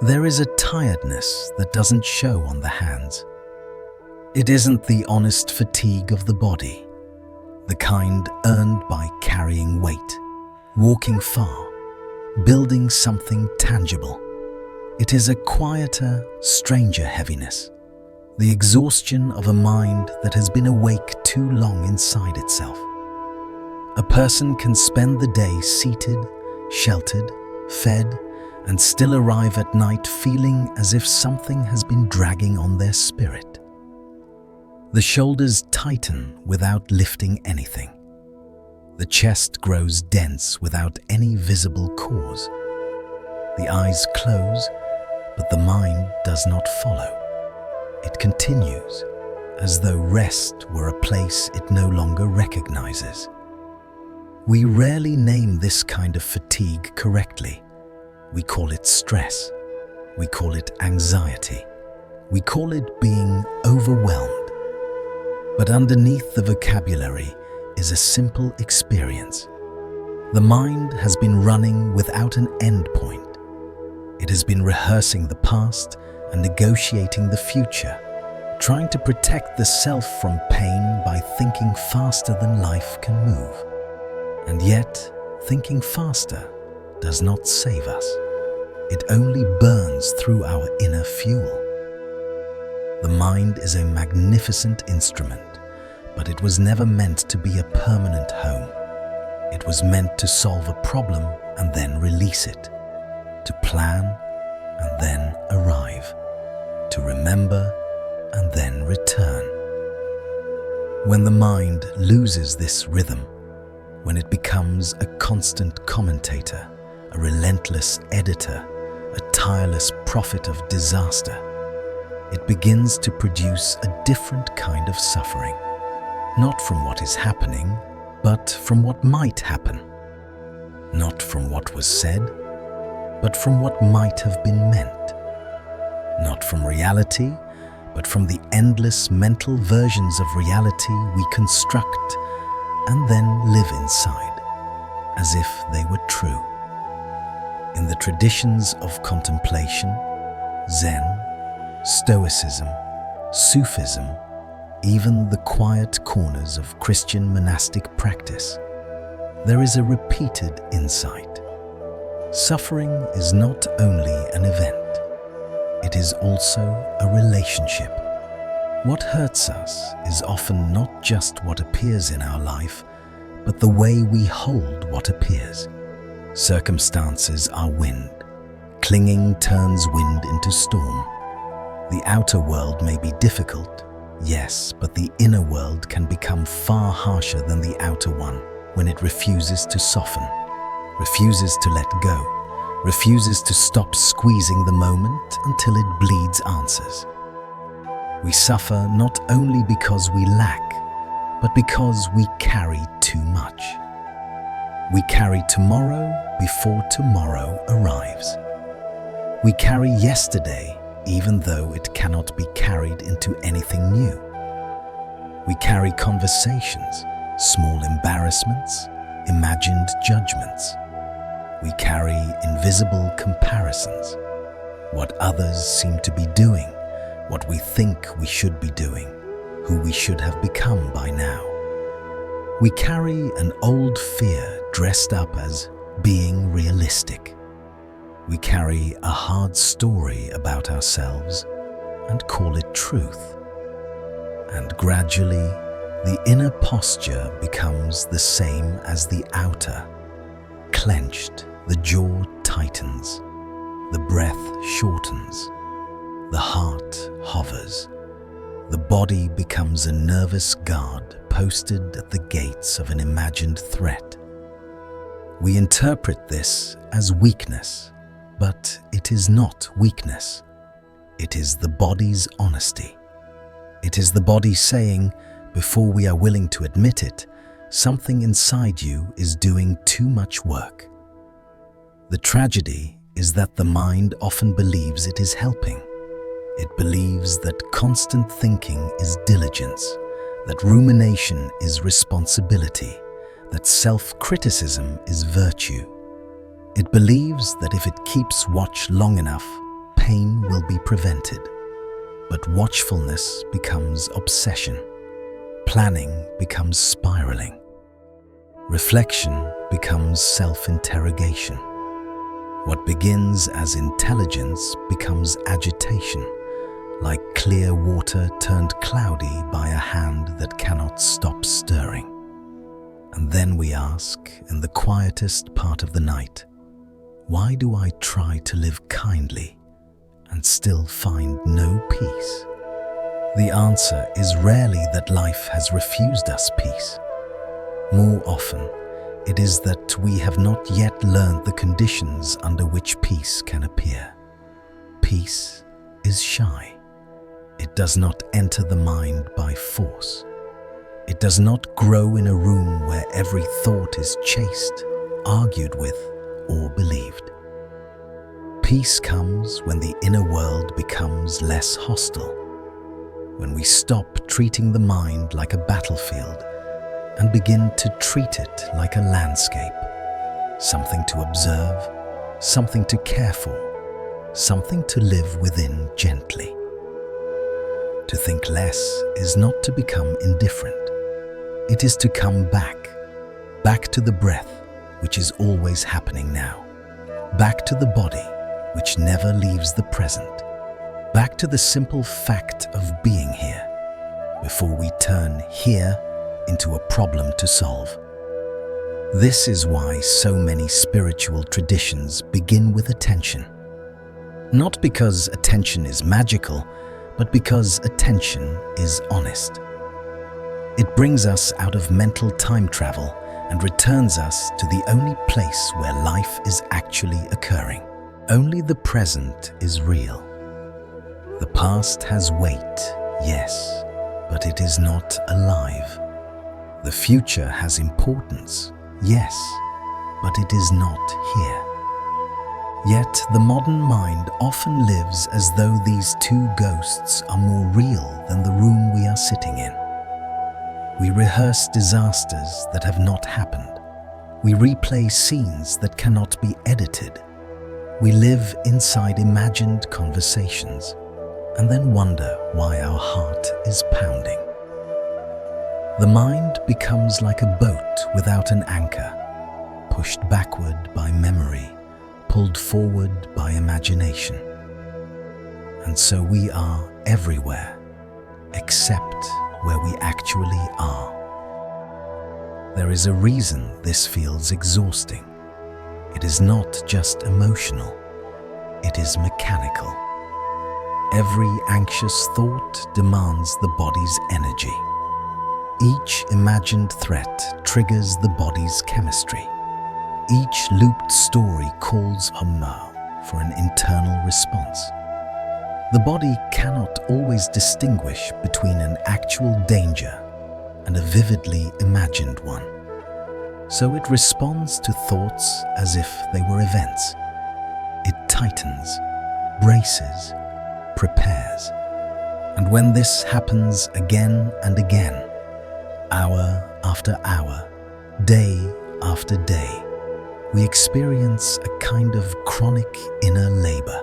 There is a tiredness that doesn't show on the hands. It isn't the honest fatigue of the body, the kind earned by carrying weight, walking far, building something tangible. It is a quieter, stranger heaviness, the exhaustion of a mind that has been awake too long inside itself. A person can spend the day seated, sheltered, fed, and still arrive at night feeling as if something has been dragging on their spirit. The shoulders tighten without lifting anything. The chest grows dense without any visible cause. The eyes close, but the mind does not follow. It continues, as though rest were a place it no longer recognizes. We rarely name this kind of fatigue correctly. We call it stress. We call it anxiety. We call it being overwhelmed. But underneath the vocabulary is a simple experience. The mind has been running without an end point. It has been rehearsing the past and negotiating the future, trying to protect the self from pain by thinking faster than life can move. And yet, thinking faster does not save us. It only burns through our inner fuel. The mind is a magnificent instrument, but it was never meant to be a permanent home. It was meant to solve a problem and then release it, to plan and then arrive, to remember and then return. When the mind loses this rhythm, when it becomes a constant commentator, a relentless editor, a tireless prophet of disaster, it begins to produce a different kind of suffering, not from what is happening, but from what might happen. Not from what was said, but from what might have been meant. Not from reality, but from the endless mental versions of reality we construct and then live inside, as if they were true. In the traditions of contemplation, Zen, Stoicism, Sufism, even the quiet corners of Christian monastic practice, there is a repeated insight. Suffering is not only an event, it is also a relationship. What hurts us is often not just what appears in our life, but the way we hold what appears. Circumstances are wind. Clinging turns wind into storm. The outer world may be difficult, yes, but the inner world can become far harsher than the outer one when it refuses to soften, refuses to let go, refuses to stop squeezing the moment until it bleeds answers. We suffer not only because we lack, but because we carry too much. We carry tomorrow before tomorrow arrives. We carry yesterday even though it cannot be carried into anything new. We carry conversations, small embarrassments, imagined judgments. We carry invisible comparisons, what others seem to be doing, what we think we should be doing, who we should have become by now. We carry an old fear dressed up as being realistic. We carry a hard story about ourselves and call it truth. And gradually, the inner posture becomes the same as the outer. Clenched, the jaw tightens, the breath shortens, the heart hovers. The body becomes a nervous guard posted at the gates of an imagined threat. We interpret this as weakness, but it is not weakness. It is the body's honesty. It is the body saying, before we are willing to admit it, something inside you is doing too much work. The tragedy is that the mind often believes it is helping. It believes that constant thinking is diligence, that rumination is responsibility, that self-criticism is virtue. It believes that if it keeps watch long enough, pain will be prevented. But watchfulness becomes obsession. Planning becomes spiraling. Reflection becomes self-interrogation. What begins as intelligence becomes agitation, like clear water turned cloudy by a hand that cannot stop stirring. And then we ask, in the quietest part of the night, why do I try to live kindly and still find no peace? The answer is rarely that life has refused us peace. More often, it is that we have not yet learned the conditions under which peace can appear. Peace is shy. It does not enter the mind by force. It does not grow in a room where every thought is chased, argued with, or believed. Peace comes when the inner world becomes less hostile, when we stop treating the mind like a battlefield and begin to treat it like a landscape, something to observe, something to care for, something to live within gently. To think less is not to become indifferent. It is to come back to the breath, which is always happening now, back to the body, which never leaves the present, back to the simple fact of being here, before we turn here into a problem to solve. This is why so many spiritual traditions begin with attention. Not because attention is magical, but because attention is honest. It brings us out of mental time travel and returns us to the only place where life is actually occurring. Only the present is real. The past has weight, yes, but it is not alive. The future has importance, yes, but it is not here. Yet the modern mind often lives as though these two ghosts are more real than the room we are sitting in. We rehearse disasters that have not happened. We replay scenes that cannot be edited. We live inside imagined conversations and then wonder why our heart is pounding. The mind becomes like a boat without an anchor, pushed backward by memory, pulled forward by imagination. And so we are everywhere, except where we actually are. There is a reason this feels exhausting. It is not just emotional, it is mechanical. Every anxious thought demands the body's energy. Each imagined threat triggers the body's chemistry. Each looped story calls for an internal response. The body cannot always distinguish between an actual danger and a vividly imagined one. So it responds to thoughts as if they were events. It tightens, braces, prepares. And when this happens again and again, hour after hour, day after day, we experience a kind of chronic inner labor.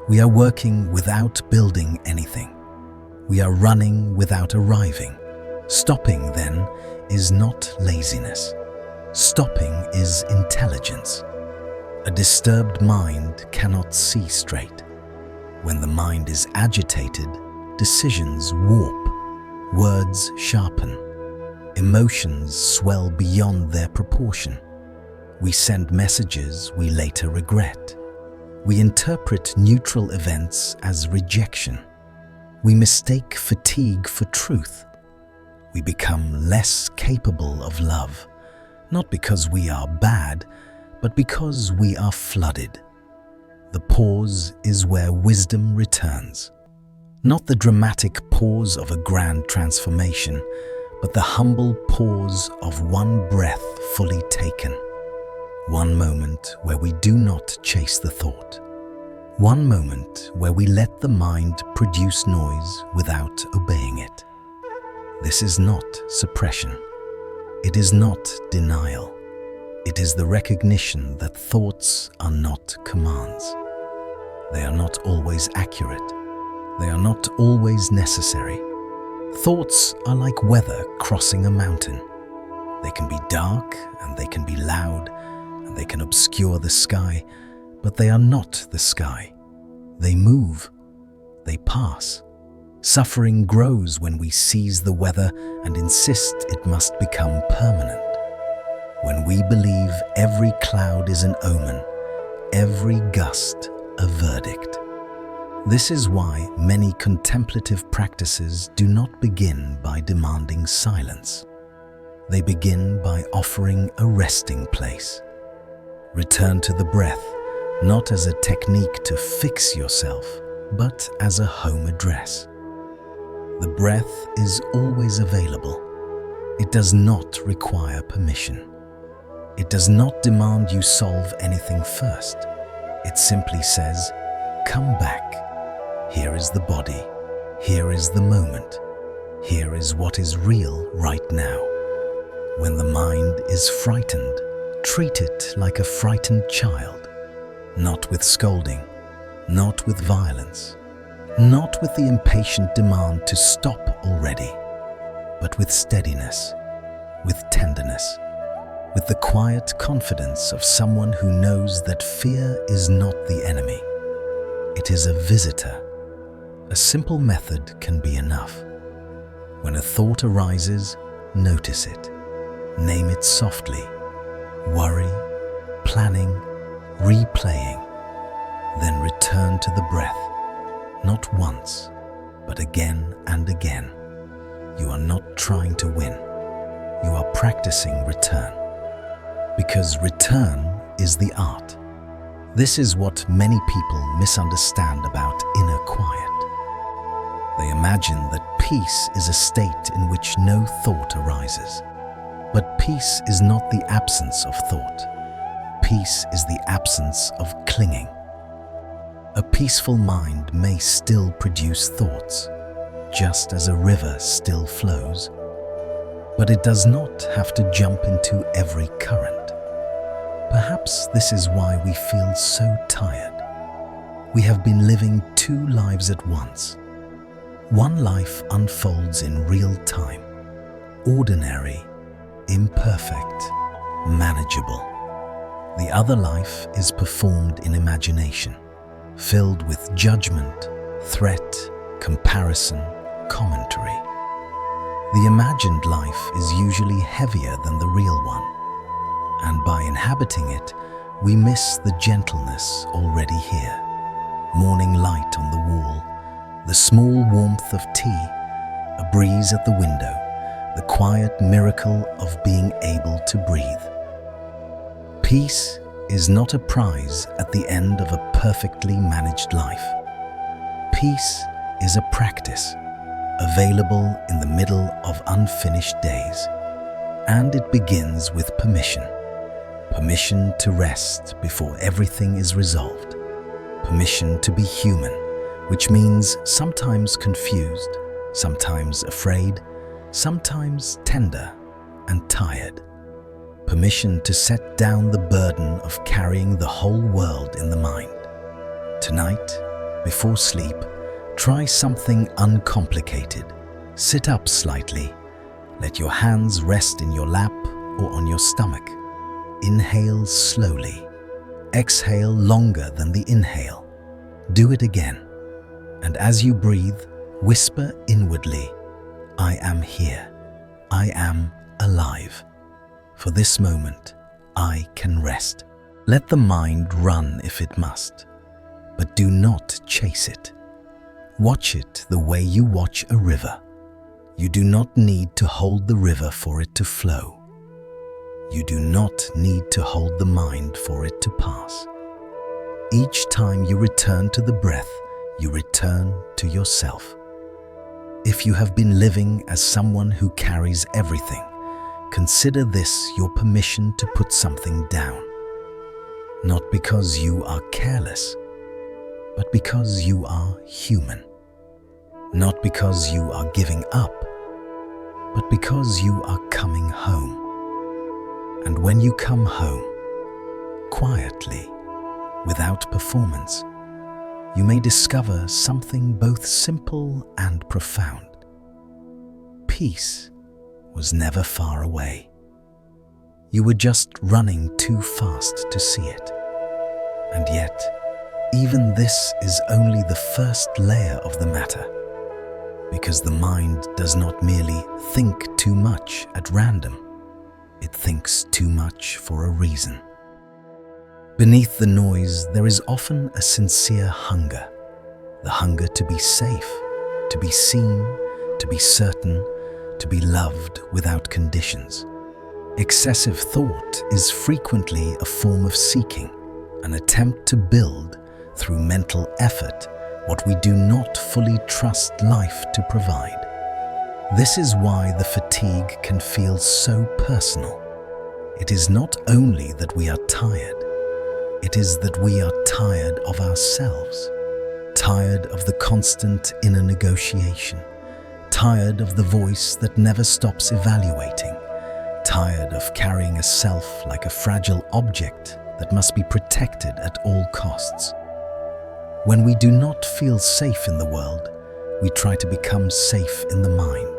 We are working without building anything. We are running without arriving. Stopping, then, is not laziness. Stopping is intelligence. A disturbed mind cannot see straight. When the mind is agitated, decisions warp, words sharpen, emotions swell beyond their proportion. We send messages we later regret. We interpret neutral events as rejection. We mistake fatigue for truth. We become less capable of love, not because we are bad, but because we are flooded. The pause is where wisdom returns. Not the dramatic pause of a grand transformation, but the humble pause of one breath fully taken. One moment where we do not chase the thought. One moment where we let the mind produce noise without obeying it. This is not suppression. It is not denial. It is the recognition that thoughts are not commands. They are not always accurate. They are not always necessary. Thoughts are like weather crossing a mountain. They can be dark and they can be loud and they can obscure the sky, but they are not the sky. They move. They pass. Suffering grows when we seize the weather and insist it must become permanent. When we believe every cloud is an omen, every gust a verdict. This is why many contemplative practices do not begin by demanding silence. They begin by offering a resting place. Return to the breath, not as a technique to fix yourself, but as a home address. The breath is always available. It does not require permission. It does not demand you solve anything first. It simply says, "Come back. Here is the body. Here is the moment. Here is what is real right now." When the mind is frightened, treat it like a frightened child, not with scolding, not with violence, not with the impatient demand to stop already, but with steadiness, with tenderness, with the quiet confidence of someone who knows that fear is not the enemy. It is a visitor. A simple method can be enough. When a thought arises, notice it. Name it softly. Worry, planning, replaying. Then return to the breath. Not once, but again and again. You are not trying to win. You are practicing return. Because return is the art. This is what many people misunderstand about inner quiet. They imagine that peace is a state in which no thought arises. But peace is not the absence of thought. Peace is the absence of clinging. A peaceful mind may still produce thoughts, just as a river still flows. But it does not have to jump into every current. Perhaps this is why we feel so tired. We have been living two lives at once. One life unfolds in real time, ordinary, imperfect, manageable. The other life is performed in imagination, filled with judgment, threat, comparison, commentary. The imagined life is usually heavier than the real one, and by inhabiting it, we miss the gentleness already here. Morning light on the wall, the small warmth of tea, a breeze at the window, the quiet miracle of being able to breathe. Peace is not a prize at the end of a perfectly managed life. Peace is a practice, available in the middle of unfinished days. And it begins with permission. Permission to rest before everything is resolved. Permission to be human, which means sometimes confused, sometimes afraid, sometimes tender and tired. Permission to set down the burden of carrying the whole world in the mind. Tonight, before sleep, try something uncomplicated. Sit up slightly. Let your hands rest in your lap or on your stomach. Inhale slowly. Exhale longer than the inhale. Do it again. And as you breathe, whisper inwardly, "I am here. I am alive. For this moment, I can rest." Let the mind run if it must, but do not chase it. Watch it the way you watch a river. You do not need to hold the river for it to flow. You do not need to hold the mind for it to pass. Each time you return to the breath, you return to yourself. If you have been living as someone who carries everything, consider this your permission to put something down. Not because you are careless, but because you are human. Not because you are giving up, but because you are coming home. And when you come home, quietly, without performance, you may discover something both simple and profound. Peace was never far away. You were just running too fast to see it. And yet, even this is only the first layer of the matter, because the mind does not merely think too much at random, it thinks too much for a reason. Beneath the noise, there is often a sincere hunger, the hunger to be safe, to be seen, to be certain, to be loved without conditions. Excessive thought is frequently a form of seeking, an attempt to build, through mental effort, what we do not fully trust life to provide. This is why the fatigue can feel so personal. It is not only that we are tired, it is that we are tired of ourselves, tired of the constant inner negotiation, tired of the voice that never stops evaluating, tired of carrying a self like a fragile object that must be protected at all costs. When we do not feel safe in the world, we try to become safe in the mind.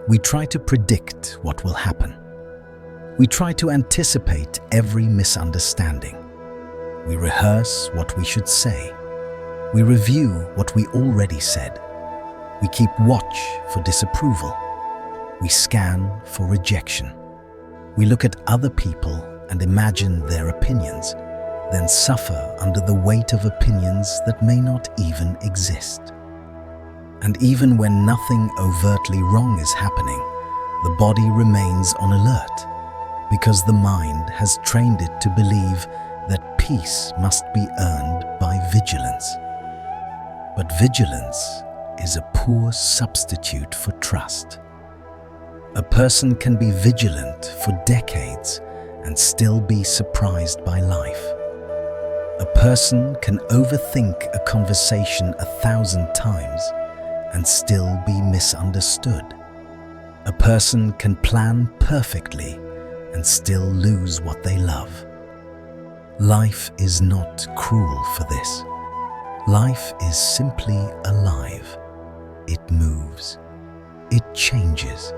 We try to predict what will happen. We try to anticipate every misunderstanding. We rehearse what we should say. We review what we already said. We keep watch for disapproval. We scan for rejection. We look at other people and imagine their opinions, then suffer under the weight of opinions that may not even exist. And even when nothing overtly wrong is happening, the body remains on alert, because the mind has trained it to believe that peace must be earned by vigilance. But vigilance is a poor substitute for trust. A person can be vigilant for decades and still be surprised by life. A person can overthink a conversation 1,000 times and still be misunderstood. A person can plan perfectly and still lose what they love. Life is not cruel for this. Life is simply alive. It moves. It changes.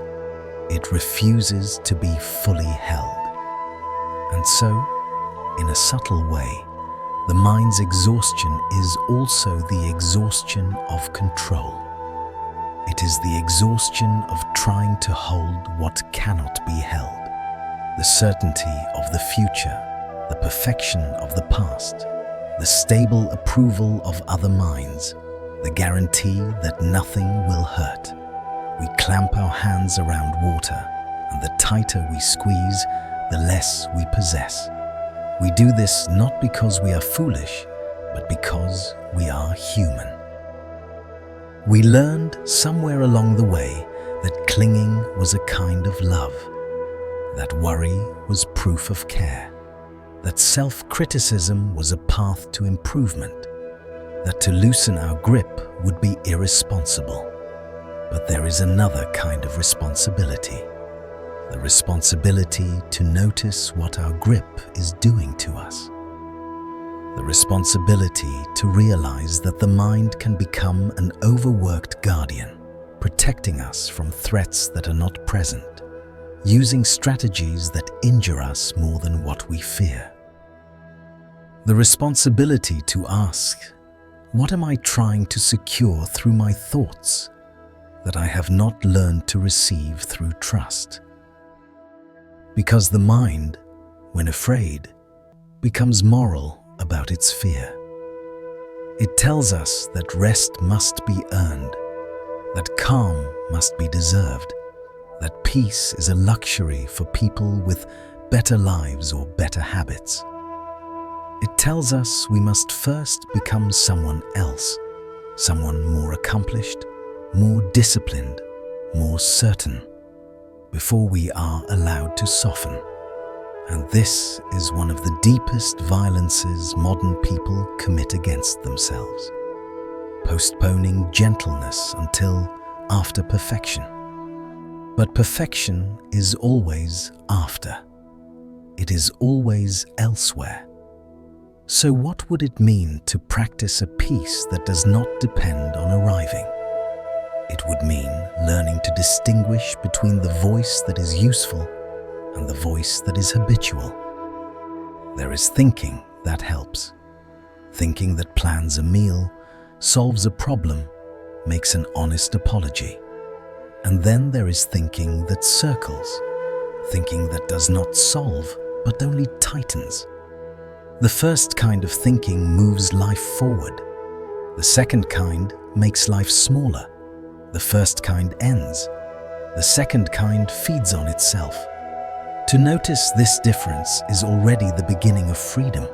It refuses to be fully held. And so, in a subtle way, the mind's exhaustion is also the exhaustion of control. It is the exhaustion of trying to hold what cannot be held, the certainty of the future, the perfection of the past, the stable approval of other minds, the guarantee that nothing will hurt. We clamp our hands around water, and the tighter we squeeze, the less we possess. We do this not because we are foolish, but because we are human. We learned somewhere along the way that clinging was a kind of love, that worry was proof of care, that self-criticism was a path to improvement, that to loosen our grip would be irresponsible. But there is another kind of responsibility, the responsibility to notice what our grip is doing to us. The responsibility to realize that the mind can become an overworked guardian, protecting us from threats that are not present, using strategies that injure us more than what we fear. The responsibility to ask, what am I trying to secure through my thoughts that I have not learned to receive through trust? Because the mind, when afraid, becomes moral about its fear. It tells us that rest must be earned, that calm must be deserved, that peace is a luxury for people with better lives or better habits. It tells us we must first become someone else, someone more accomplished, more disciplined, more certain, before we are allowed to soften. And this is one of the deepest violences modern people commit against themselves, postponing gentleness until after perfection. But perfection is always after. It is always elsewhere. So what would it mean to practice a peace that does not depend on arriving? It would mean learning to distinguish between the voice that is useful and the voice that is habitual. There is thinking that helps. Thinking that plans a meal, solves a problem, makes an honest apology. And then there is thinking that circles, thinking that does not solve but only tightens. The first kind of thinking moves life forward. The second kind makes life smaller. The first kind ends. The second kind feeds on itself. To notice this difference is already the beginning of freedom.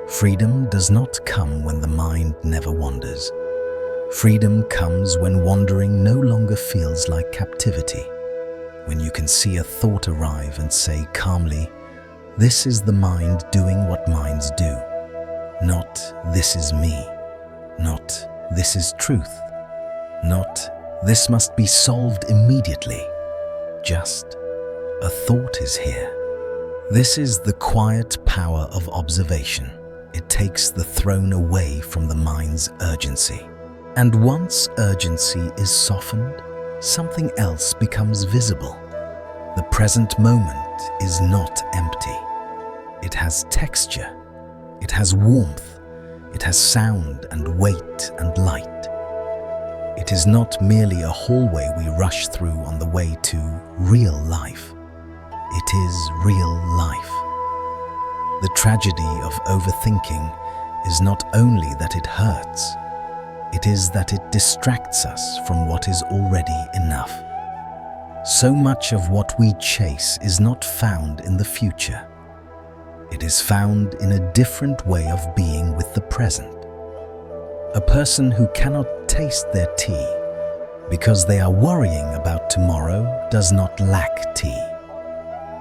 Freedom does not come when the mind never wanders. Freedom comes when wandering no longer feels like captivity. When you can see a thought arrive and say calmly, "This is the mind doing what minds do." Not "this is me." Not "this is truth." Not "this must be solved immediately." Just a thought is here. This is the quiet power of observation. It takes the throne away from the mind's urgency. And once urgency is softened, something else becomes visible. The present moment is not empty. It has texture, it has warmth, it has sound and weight and light. It is not merely a hallway we rush through on the way to real life. It is real life. The tragedy of overthinking is not only that it hurts, it is that it distracts us from what is already enough. So much of what we chase is not found in the future. It is found in a different way of being with the present. A person who cannot taste their tea because they are worrying about tomorrow does not lack tea.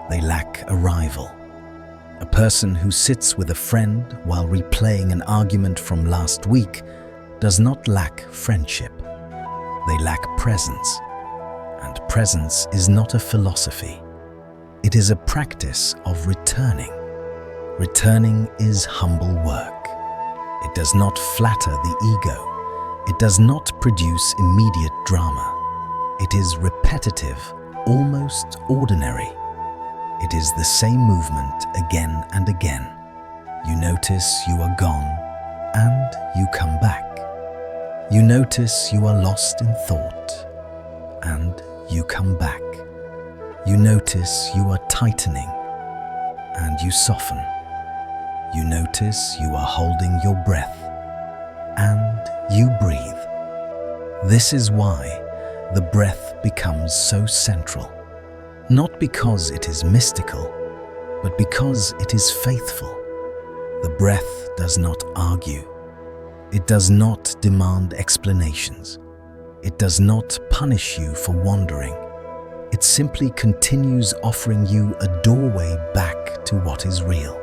They lack arrival. A person who sits with a friend while replaying an argument from last week does not lack friendship. They lack presence. And presence is not a philosophy. It is a practice of returning. Returning is humble work. It does not flatter the ego. It does not produce immediate drama. It is repetitive, almost ordinary. It is the same movement again and again. You notice you are gone, and you come back. You notice you are lost in thought, and you come back. You notice you are tightening, and you soften. You notice you are holding your breath, and you breathe. This is why the breath becomes so central. Not because it is mystical, but because it is faithful. The breath does not argue. It does not demand explanations. It does not punish you for wandering. It simply continues offering you a doorway back to what is real.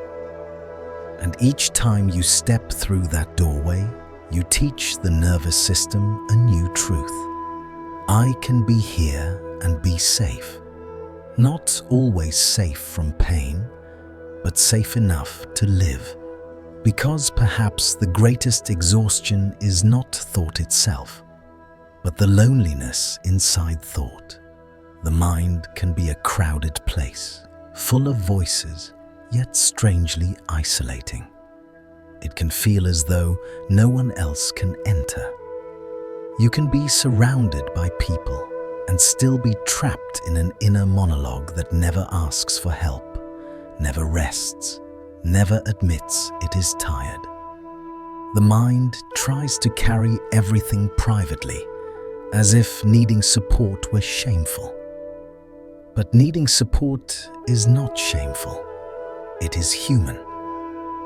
And each time you step through that doorway, you teach the nervous system a new truth. I can be here and be safe. Not always safe from pain, but safe enough to live. Because perhaps the greatest exhaustion is not thought itself, but the loneliness inside thought. The mind can be a crowded place, full of voices, yet strangely isolating. It can feel as though no one else can enter. You can be surrounded by people and still be trapped in an inner monologue that never asks for help, never rests, never admits it is tired. The mind tries to carry everything privately, as if needing support were shameful. But needing support is not shameful. It is human.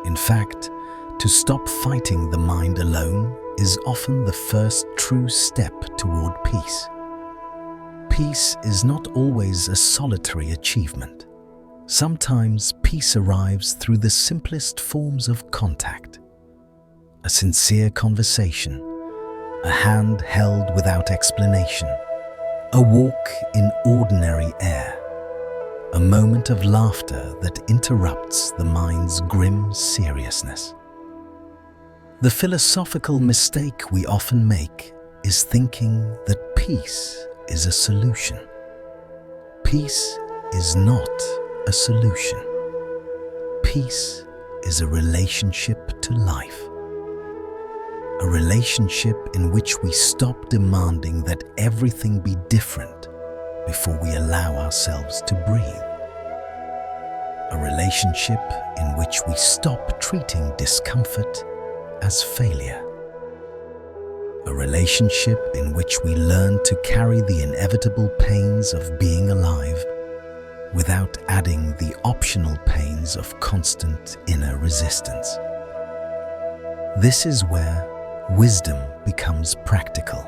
In fact, to stop fighting the mind alone is often the first true step toward peace. Peace is not always a solitary achievement. Sometimes peace arrives through the simplest forms of contact. A sincere conversation, a hand held without explanation, a walk in ordinary air, a moment of laughter that interrupts the mind's grim seriousness. The philosophical mistake we often make is thinking that peace is a solution. Peace is not a solution. Peace is a relationship to life. A relationship in which we stop demanding that everything be different before we allow ourselves to breathe. A relationship in which we stop treating discomfort as failure. A relationship in which we learn to carry the inevitable pains of being alive without adding the optional pains of constant inner resistance. This is where wisdom becomes practical.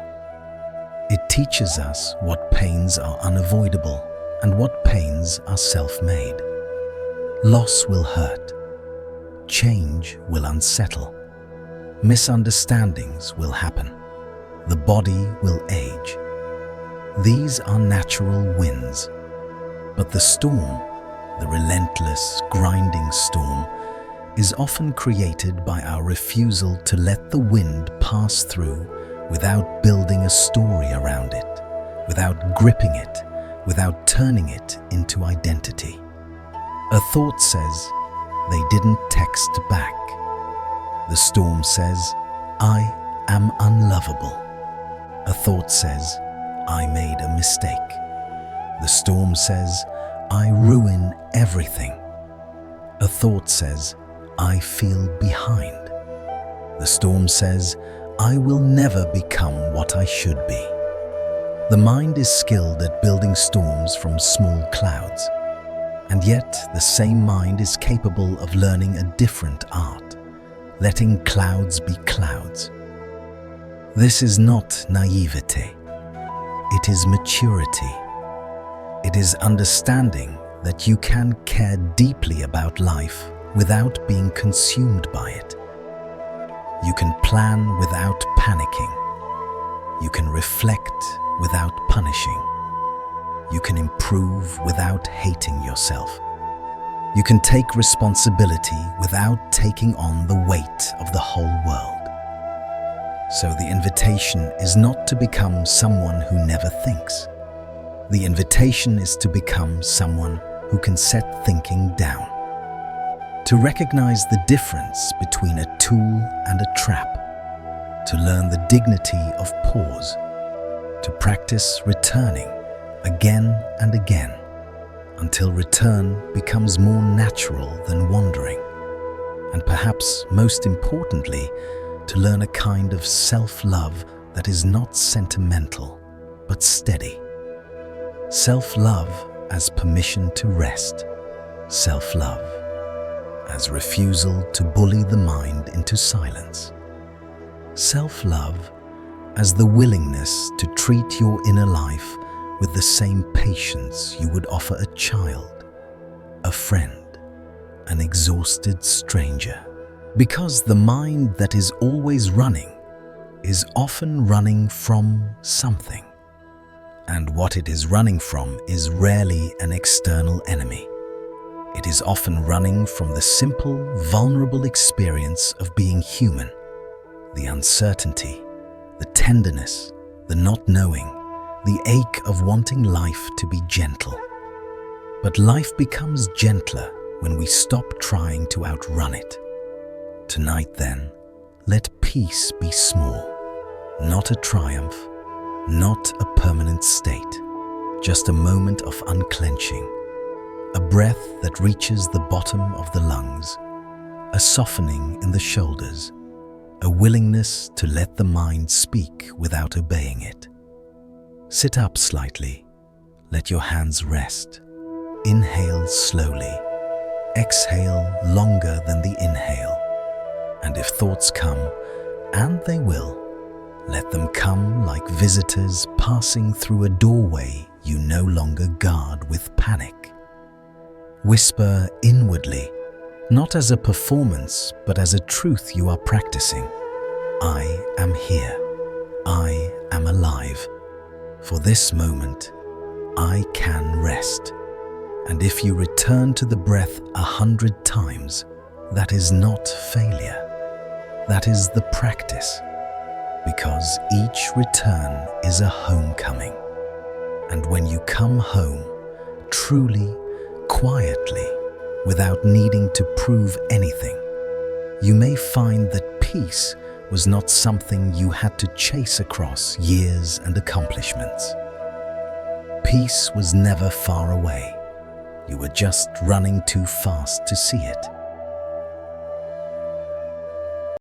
It teaches us what pains are unavoidable and what pains are self-made. Loss will hurt. Change will unsettle. Misunderstandings will happen. The body will age. These are natural winds. But the storm, the relentless, grinding storm, is often created by our refusal to let the wind pass through without building a story around it, without gripping it, without turning it into identity. A thought says, "They didn't text back." The storm says, "I am unlovable." A thought says, "I made a mistake." The storm says, "I ruin everything." A thought says, "I feel behind." The storm says, "I will never become what I should be." The mind is skilled at building storms from small clouds, and yet the same mind is capable of learning a different art, letting clouds be clouds. This is not naivete. It is maturity. It is understanding that you can care deeply about life without being consumed by it. You can plan without panicking. You can reflect without punishing. You can improve without hating yourself. You can take responsibility without taking on the weight of the whole world. So the invitation is not to become someone who never thinks. The invitation is to become someone who can set thinking down. To recognize the difference between a tool and a trap. To learn the dignity of pause. To practice returning again and again until return becomes more natural than wandering. And perhaps most importantly, to learn a kind of self-love that is not sentimental, but steady. Self-love as permission to rest. Self-love as refusal to bully the mind into silence. Self-love as the willingness to treat your inner life with the same patience you would offer a child, a friend, an exhausted stranger. Because the mind that is always running is often running from something. And what it is running from is rarely an external enemy. It is often running from the simple, vulnerable experience of being human, the uncertainty, the tenderness, the not knowing, the ache of wanting life to be gentle. But life becomes gentler when we stop trying to outrun it. Tonight then, let peace be small, not a triumph, not a permanent state, just a moment of unclenching, a breath that reaches the bottom of the lungs, a softening in the shoulders, a willingness to let the mind speak without obeying it. Sit up slightly, let your hands rest. Inhale slowly, exhale longer than the inhale. And if thoughts come, and they will, let them come like visitors passing through a doorway you no longer guard with panic. Whisper inwardly, not as a performance, but as a truth you are practicing. I am here. I am alive. For this moment, I can rest. And if you return to the breath 100 times, that is not failure. That is the practice, because each return is a homecoming. And when you come home, truly, quietly, without needing to prove anything, you may find that peace was not something you had to chase across years and accomplishments. Peace was never far away. You were just running too fast to see it.